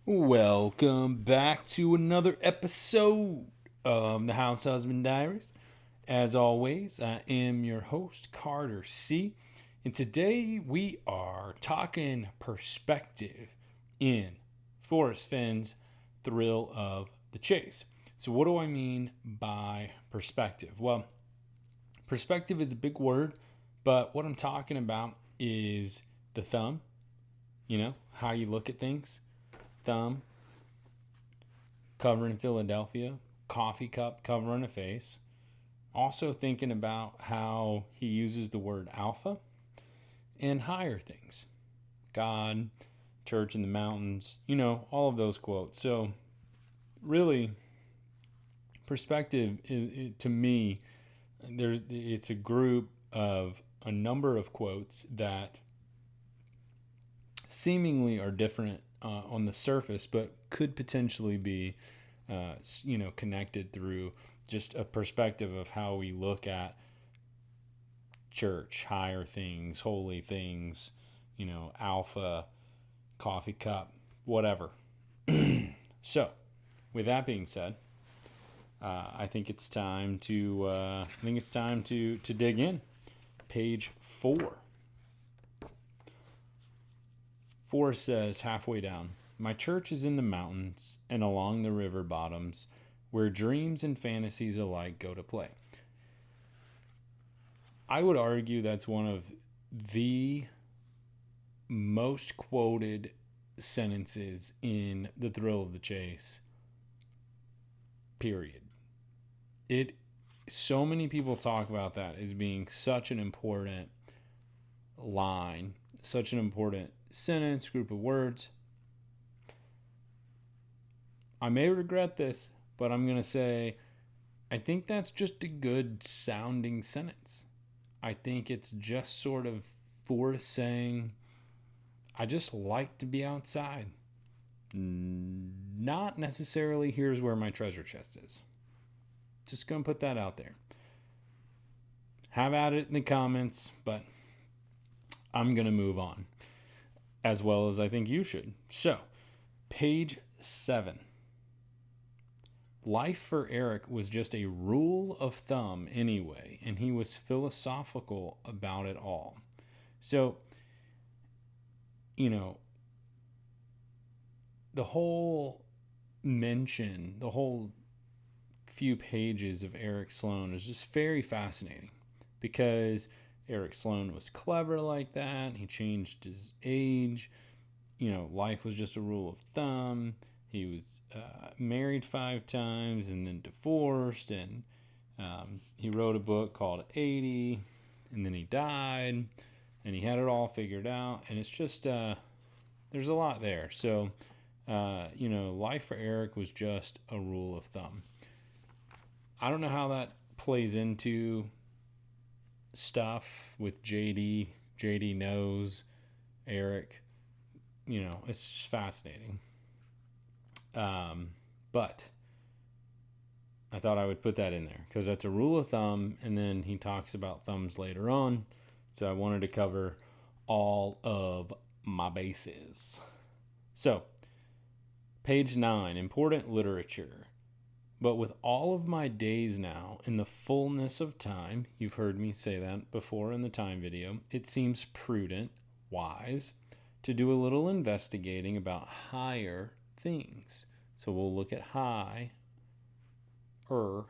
Welcome back to another episode of the House Husband Diaries. As always, I am your host, Carter C. And today we are talking perspective in Forrest Fenn's Thrill of the Chase. So, what do I mean by perspective? Well, perspective is a big word, but what I'm talking about is the thumb, how you look at things. Thumb covering Philadelphia, coffee cup covering a face. Also thinking about how he uses the word alpha and higher things. God, church in the mountains, all of those quotes. So really, perspective to me, it's a group of a number of quotes that seemingly are different on the surface, but could potentially be, connected through just a perspective of how we look at church, higher things, holy things, alpha, coffee cup, whatever. So, with that being said, I think it's time to dig in. Page 4. Forrest says halfway down, "My church is in the mountains and along the river bottoms, where dreams and fantasies alike go to play." I would argue that's one of the most quoted sentences in The Thrill of the Chase. Period. So many people talk about that as being such an important line, such an important sentence, group of words. I may regret this, but I'm going to say I think that's just a good sounding sentence. I think it's just sort of Forrest saying, I just like to be outside. Not necessarily here's where my treasure chest is. Just going to put that out there. Have at it in the comments, but I'm going to move on. As well as I think you should. So, page 7. Life for Eric was just a rule of thumb anyway, and he was philosophical about it all. So, the whole the whole few pages of Eric Sloane is just very fascinating because Eric Sloane was clever like that. He changed his age. Life was just a rule of thumb. He was married 5 times and then divorced, and he wrote a book called 80, and then he died, and he had it all figured out, and it's just, there's a lot there. So, life for Eric was just a rule of thumb. I don't know how that plays into stuff with JD. JD knows Eric. It's just fascinating. But I thought I would put that in there because that's a rule of thumb, and then he talks about thumbs later on. So I wanted to cover all of my bases. So, page 9, important literature. But with all of my days now in the fullness of time, you've heard me say that before in the time video, it seems prudent, wise, to do a little investigating about higher things. So we'll look at high throughout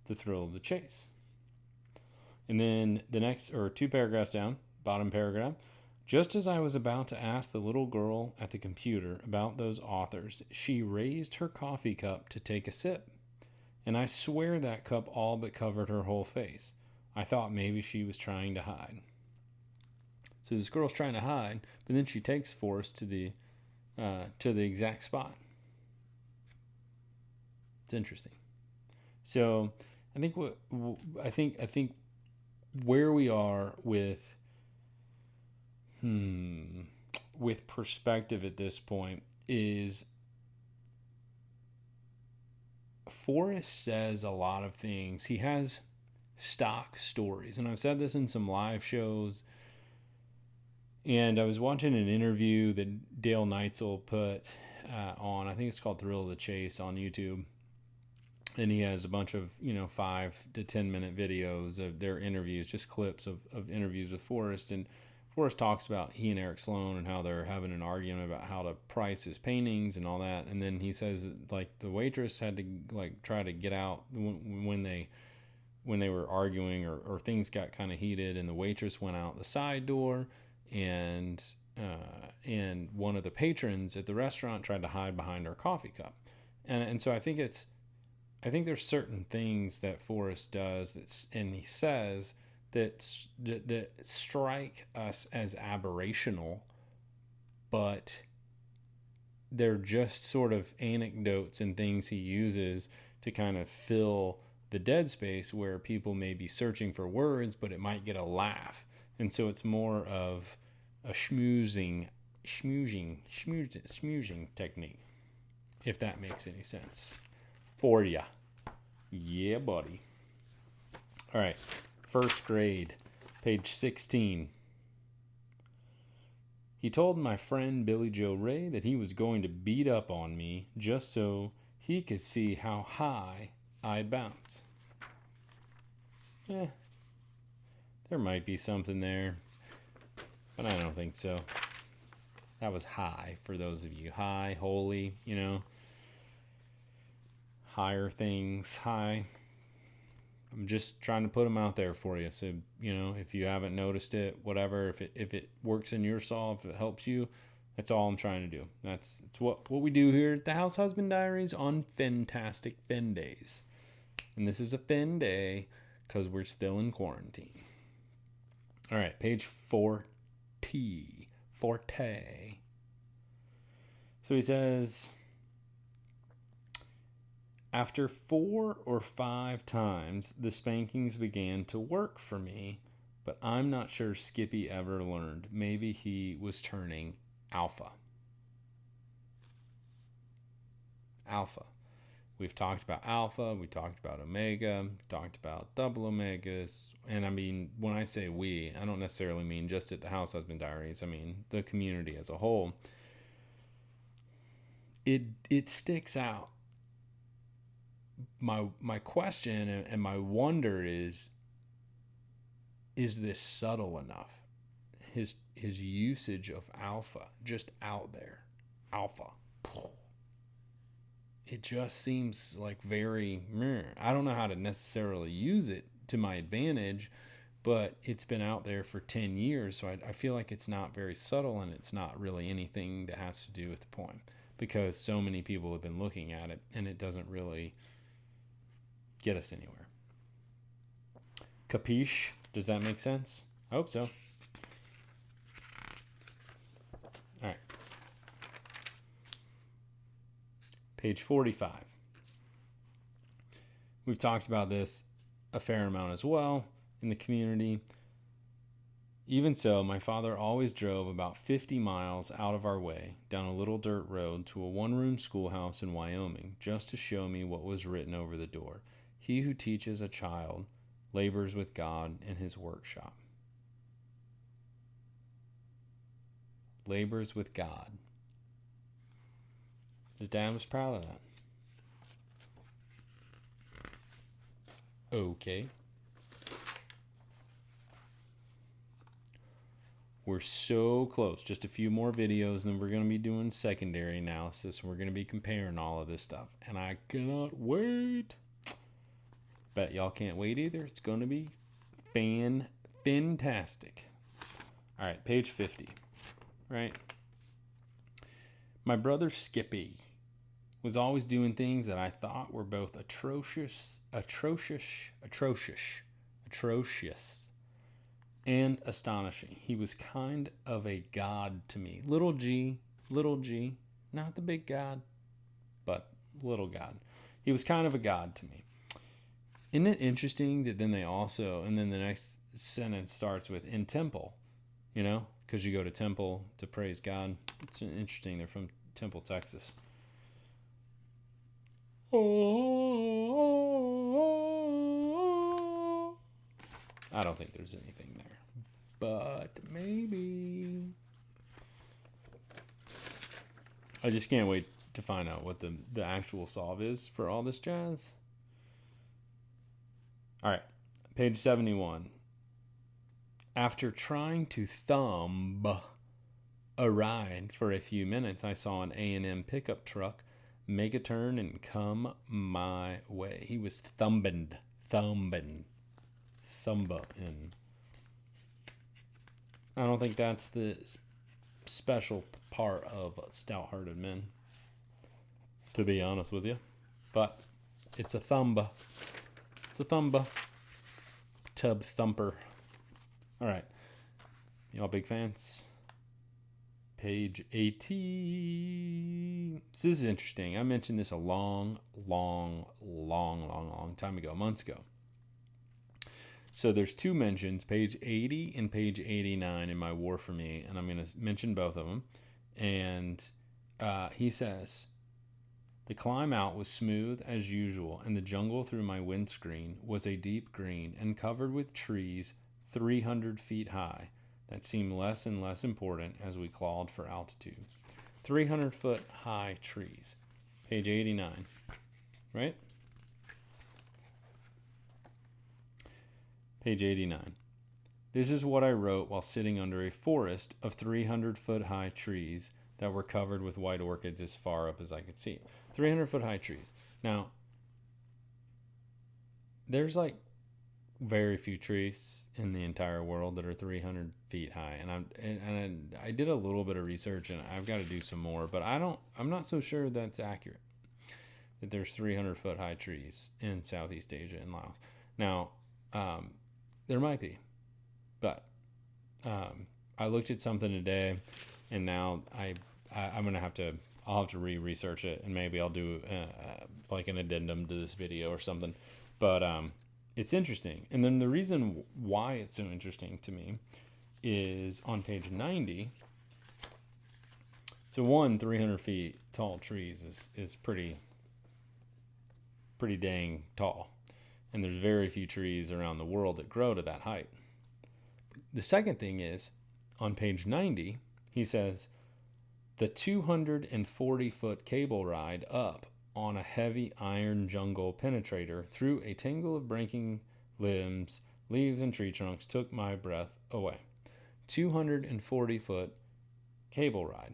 The Thrill of the Chase. And then the next, or 2 paragraphs down, bottom paragraph, just as I was about to ask the little girl at the computer about those authors, she raised her coffee cup to take a sip. And I swear that cup all but covered her whole face. I thought maybe she was trying to hide. So this girl's trying to hide, but then she takes Forrest to the exact spot. It's interesting. So I think where we are with perspective at this point is Forrest says a lot of things. He has stock stories, and I've said this in some live shows. And I was watching an interview that Dale Neitzel put on, I think it's called Thrill of the Chase on YouTube. And he has a bunch of, 5 to 10 minute videos of their interviews, just clips of interviews with Forrest. And Forrest talks about he and Eric Sloan and how they're having an argument about how to price his paintings and all that. And then he says, like, the waitress had to, like, try to get out when they were arguing, or things got kind of heated, and the waitress went out the side door, and one of the patrons at the restaurant tried to hide behind her coffee cup. And so I think there's certain things that Forrest does and he says that strike us as aberrational, but they're just sort of anecdotes and things he uses to kind of fill the dead space where people may be searching for words, but it might get a laugh. And so it's more of a schmoozing technique, if that makes any sense for ya. Yeah, buddy. All right. First grade, page 16. He told my friend Billy Joe Ray that he was going to beat up on me just so he could see how high I bounce. There might be something there, but I don't think so. That was high for those of you. High, holy, higher things, high. I'm just trying to put them out there for you. So, if you haven't noticed it, whatever, if it works in your saw, if it helps you, that's all I'm trying to do. That's what we do here at the House Husband Diaries on Fantastic Fen Days. And this is a Fen day because we're still in quarantine. All right, page 40. Forte. So he says, after 4 or 5 times, the spankings began to work for me, but I'm not sure Skippy ever learned. Maybe he was turning alpha. Alpha. We've talked about alpha, we talked about omega, talked about double omegas, and I mean, when I say we, I don't necessarily mean just at the House Husband Diaries, I mean the community as a whole. It sticks out. My question and my wonder is this subtle enough? His usage of alpha, just out there, alpha. It just seems like very, I don't know how to necessarily use it to my advantage, but it's been out there for 10 years, so I feel like it's not very subtle, and it's not really anything that has to do with the poem, because so many people have been looking at it, and it doesn't really get us anywhere. Capiche? Does that make sense? I hope so. All right. Page 45. We've talked about this a fair amount as well in the community. Even so, my father always drove about 50 miles out of our way down a little dirt road to a one-room schoolhouse in Wyoming just to show me what was written over the door. He who teaches a child labors with God in his workshop. Labors with God. His dad was proud of that. Okay. We're so close. Just a few more videos, and then we're going to be doing secondary analysis, and we're going to be comparing all of this stuff. And I cannot wait. Bet y'all can't wait either. It's going to be fantastic. All right, page 50. Right? My brother Skippy was always doing things that I thought were both atrocious, and astonishing. He was kind of a god to me. Little g, not the big God, but little God. He was kind of a god to me. Isn't it interesting that then and then the next sentence starts with in temple, because you go to temple to praise God. It's interesting. They're from Temple, Texas. I don't think there's anything there, but maybe. I just can't wait to find out what the actual solve is for all this jazz. All right, page 71. After trying to thumb a ride for a few minutes, I saw an A&M pickup truck make a turn and come my way. He was thumbing. I don't think that's the special part of stout-hearted men, to be honest with you. But it's a thumba. It's a thumba. Tub thumper. All right. Y'all big fans? Page 18. So this is interesting. I mentioned this a long time ago, months ago. So there's two mentions, page 80 and page 89 in my War for Me, and I'm going to mention both of them. And he says, the climb out was smooth as usual, and the jungle through my windscreen was a deep green and covered with trees 300 feet high that seemed less and less important as we clawed for altitude. 300-foot high trees. Page 89, right? Page 89. This is what I wrote while sitting under a forest of 300-foot high trees that were covered with white orchids as far up as I could see. 300-foot high trees. Now, there's like very few trees in the entire world that are 300 feet high, and I did a little bit of research, and I've got to do some more, but I'm not so sure that's accurate, that there's 300-foot high trees in Southeast Asia and Laos. Now, there might be, but I looked at something today, and now I'm gonna I'll have to research it, and maybe I'll do like an addendum to this video or something. But it's interesting, and then the reason why it's so interesting to me is on page 90. So 300 feet tall trees is pretty dang tall. And there's very few trees around the world that grow to that height. The second thing is, on page 90, he says, the 240-foot cable ride up on a heavy iron jungle penetrator through a tangle of breaking limbs, leaves, and tree trunks took my breath away. 240-foot cable ride.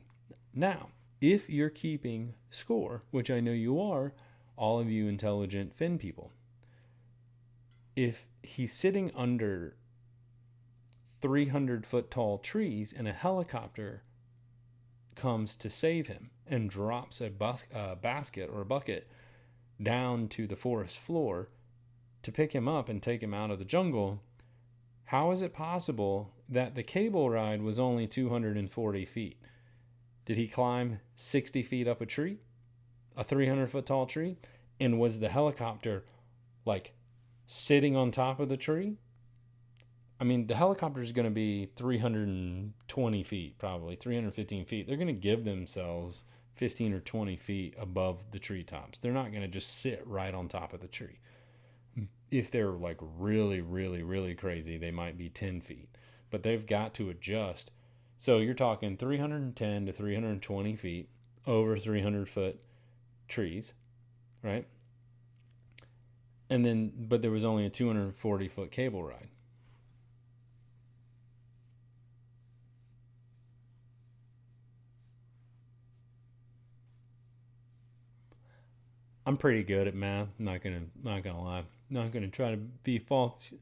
Now, if you're keeping score, which I know you are, all of you intelligent Finn people, if he's sitting under 300-foot tall trees and a helicopter comes to save him and drops a basket or a bucket down to the forest floor to pick him up and take him out of the jungle, how is it possible that the cable ride was only 240 feet? Did he climb 60 feet up a tree, a 300-foot tall tree? And was the helicopter like sitting on top of the tree? I mean, the helicopter is going to be 320 feet, probably 315 feet. They're going to give themselves 15 or 20 feet above the treetops. They're not going to just sit right on top of the tree. If they're like really, really, really crazy, they might be 10 feet, but they've got to adjust. So you're talking 310 to 320 feet over 300-foot trees, right? And then, but there was only a 240-foot cable ride. I'm pretty good at math. Not gonna lie. Not gonna try to be false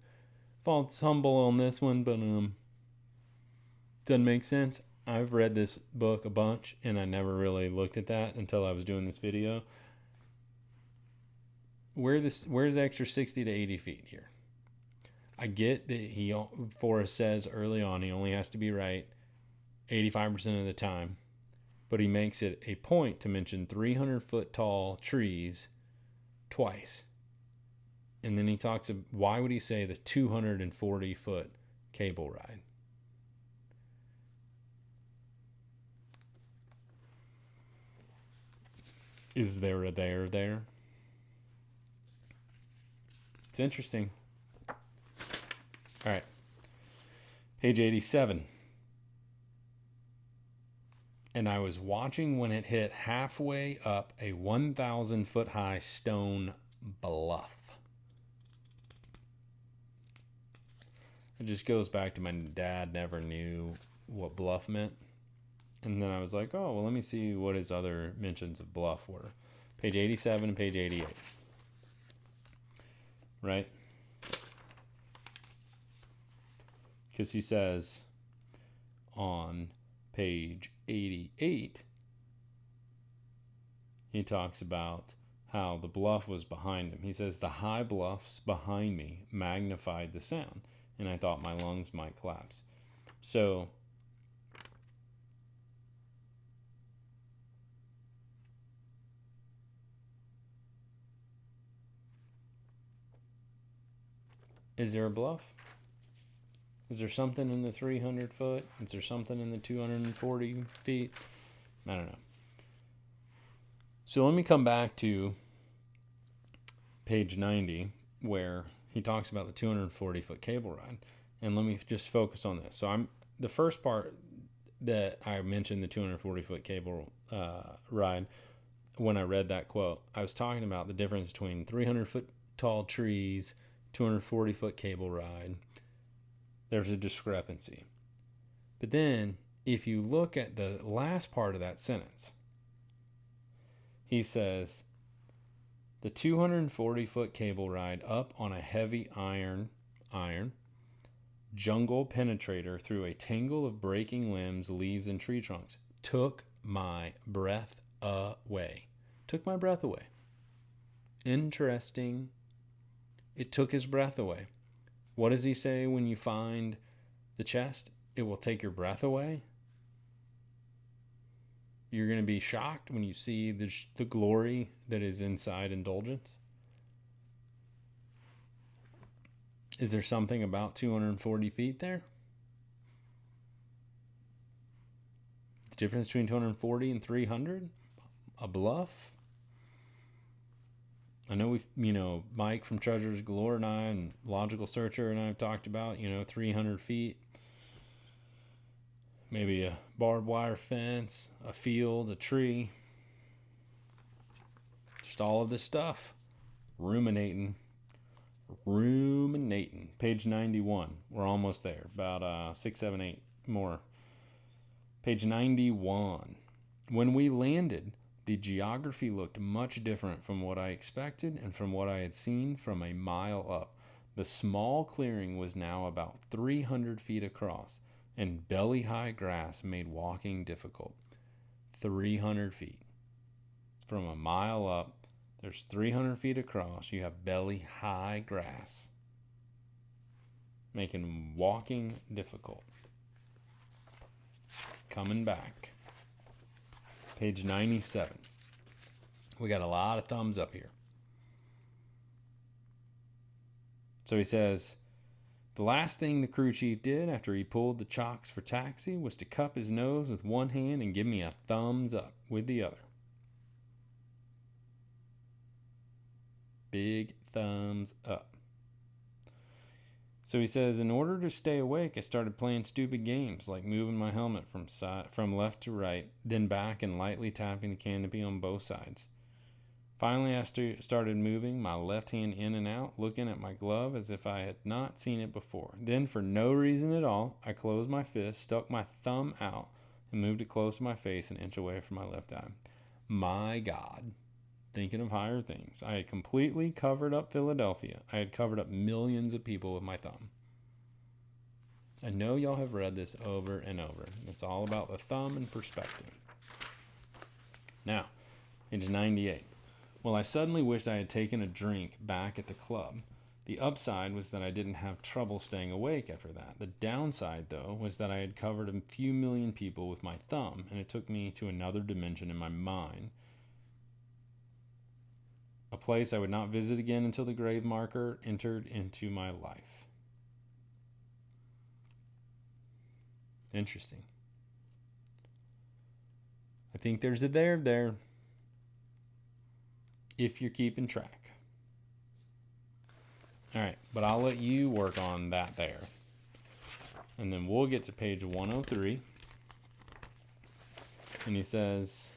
humble on this one, but doesn't make sense. I've read this book a bunch, and I never really looked at that until I was doing this video. Where's the extra 60 to 80 feet here? I get that Forrest says early on he only has to be right 85% of the time, but he makes it a point to mention 300-foot tall trees twice. And then he talks about, why would he say the 240-foot cable ride? Is there a there? It's interesting. All right. Page 87. And I was watching when it hit halfway up a 1,000 foot high stone bluff. It just goes back to my dad never knew what bluff meant. And then I was like, oh, well, let me see what his other mentions of bluff were. Page 87 and page 88. Right? Because he says on page 88, he talks about how the bluff was behind him. He says, the high bluffs behind me magnified the sound, and I thought my lungs might collapse. So is there a bluff? Is there something in the 300 foot? Is there something in the 240 feet? I don't know. So let me come back to page 90 where he talks about the 240 foot cable ride. And let me just focus on this. So the first part that I mentioned, the 240 foot cable ride, when I read that quote, I was talking about the difference between 300 foot tall trees, 240 foot cable ride. There's a discrepancy. But then if you look at the last part of that sentence, he says, the 240 foot cable ride up on a heavy iron jungle penetrator through a tangle of breaking limbs, leaves, and tree trunks took my breath away. Took my breath away. Interesting. It took his breath away. What does he say when you find the chest? It will take your breath away. You're going to be shocked when you see the glory that is inside indulgence. Is there something about 240 feet there? The difference between 240 and 300? A bluff? I know Mike from Treasures Galore and I and Logical Searcher and I have talked about, 300 feet. Maybe a barbed wire fence, a field, a tree. Just all of this stuff. Ruminating. Page 91. We're almost there. About 6, 7, 8 more. Page 91. When we landed, the geography looked much different from what I expected and from what I had seen from a mile up. The small clearing was now about 300 feet across, and belly-high grass made walking difficult. 300 feet. From a mile up, there's 300 feet across, you have belly-high grass, making walking difficult. Coming back. Page 97. We got a lot of thumbs up here. So he says, the last thing the crew chief did after he pulled the chocks for taxi was to cup his nose with one hand and give me a thumbs up with the other. Big thumbs up. So he says, in order to stay awake, I started playing stupid games like moving my helmet from left to right, then back and lightly tapping the canopy on both sides. Finally, I started moving my left hand in and out, looking at my glove as if I had not seen it before. Then, for no reason at all, I closed my fist, stuck my thumb out, and moved it close to my face an inch away from my left eye. My God. Thinking of higher things. I had completely covered up Philadelphia. I had covered up millions of people with my thumb. I know y'all have read this over and over. It's all about the thumb and perspective. Now, page 98. Well, I suddenly wished I had taken a drink back at the club. The upside was that I didn't have trouble staying awake after that. The downside, though, was that I had covered a few million people with my thumb, and it took me to another dimension in my mind. A place I would not visit again until the grave marker entered into my life. Interesting. I think there's a there if you're keeping track. All right, but I'll let you work on that there. And then we'll get to page 103. And he says,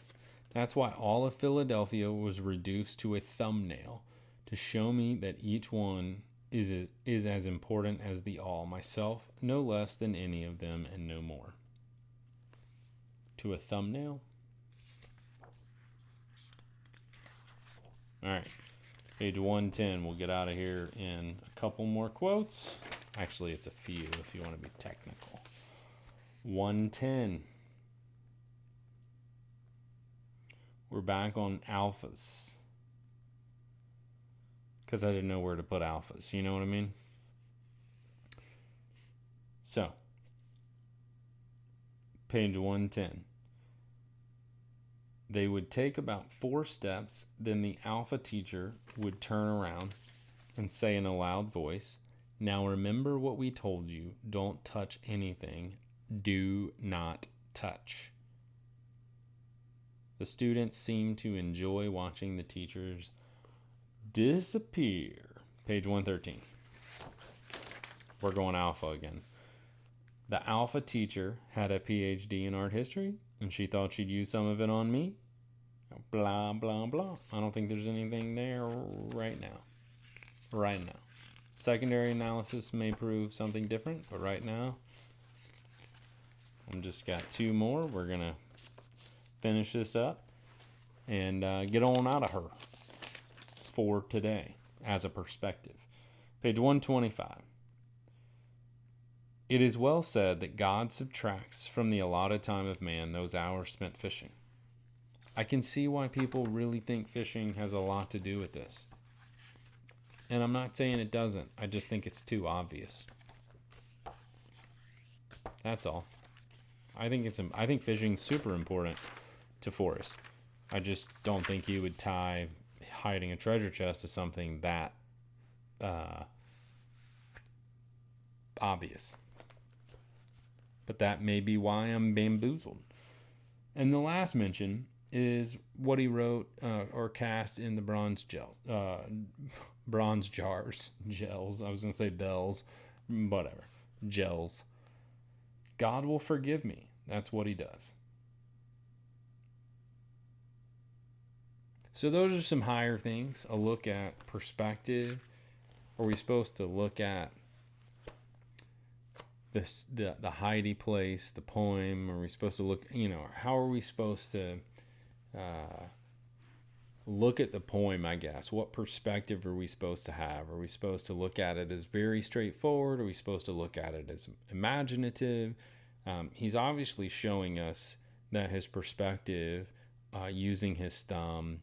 that's why all of Philadelphia was reduced to a thumbnail to show me that each one is as important as the all, myself no less than any of them and no more. To a thumbnail? All right, page 110. We'll get out of here in a couple more quotes. Actually, it's a few if you want to be technical. 110. We're back on alphas. Because I didn't know where to put alphas. You know what I mean? So, page 110. They would take about 4 steps, then the alpha teacher would turn around and say in a loud voice, now remember what we told you. Don't touch anything. Do not touch. The students seemed to enjoy watching the teachers disappear. Page 113. We're going alpha again. The alpha teacher had a PhD in art history, and she thought she'd use some of it on me. Blah, blah, blah. I don't think there's anything there right now. Right now. Secondary analysis may prove something different, but right now, I'm just got 2 more. We're going to finish this up and get on out of her for today as a perspective. Page 125. It is well said that God subtracts from the allotted time of man those hours spent fishing. I can see why people really think fishing has a lot to do with this. And I'm not saying it doesn't. I just think it's too obvious. That's all. I think fishing's super important to Forrest. I just don't think he would tie hiding a treasure chest to something that obvious. But that may be why I'm bamboozled. And the last mention is what he wrote or cast in the bronze jars. Gels. I was going to say bells. Whatever. Gels. God will forgive me. That's what he does. So those are some higher things. A look at perspective. Are we supposed to look at this, the Heidi place, the poem? Are we supposed to look, how are we supposed to look at the poem, I guess? What perspective are we supposed to have? Are we supposed to look at it as very straightforward? Are we supposed to look at it as imaginative? He's obviously showing us that his perspective, using his thumb,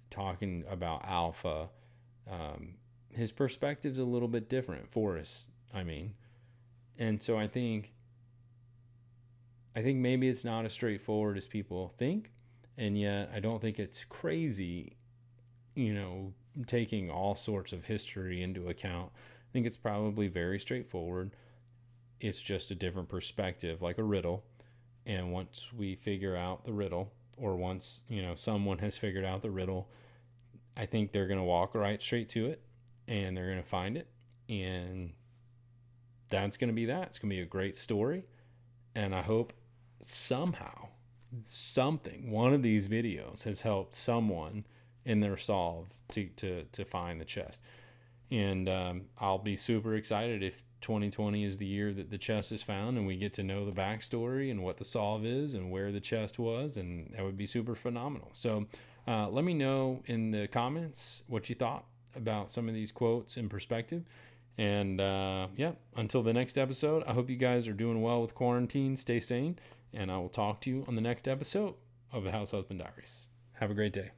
talking about alpha, his perspective's a little bit different for us, And so I think maybe it's not as straightforward as people think, and yet I don't think it's crazy, taking all sorts of history into account. I think it's probably very straightforward. It's just a different perspective, like a riddle. And once we figure out the riddle, or once, someone has figured out the riddle, I think they're going to walk right straight to it, and they're going to find it. And that's going to be that. It's going to be a great story. And I hope somehow, one of these videos has helped someone in their solve to find the chest. And I'll be super excited if 2020 is the year that the chest is found and we get to know the backstory and what the solve is and where the chest was, and that would be super phenomenal. So let me know in the comments what you thought about some of these quotes in perspective. And until the next episode, I hope you guys are doing well with quarantine. Stay sane, and I will talk to you on the next episode of the House Husband Diaries. Have a great day.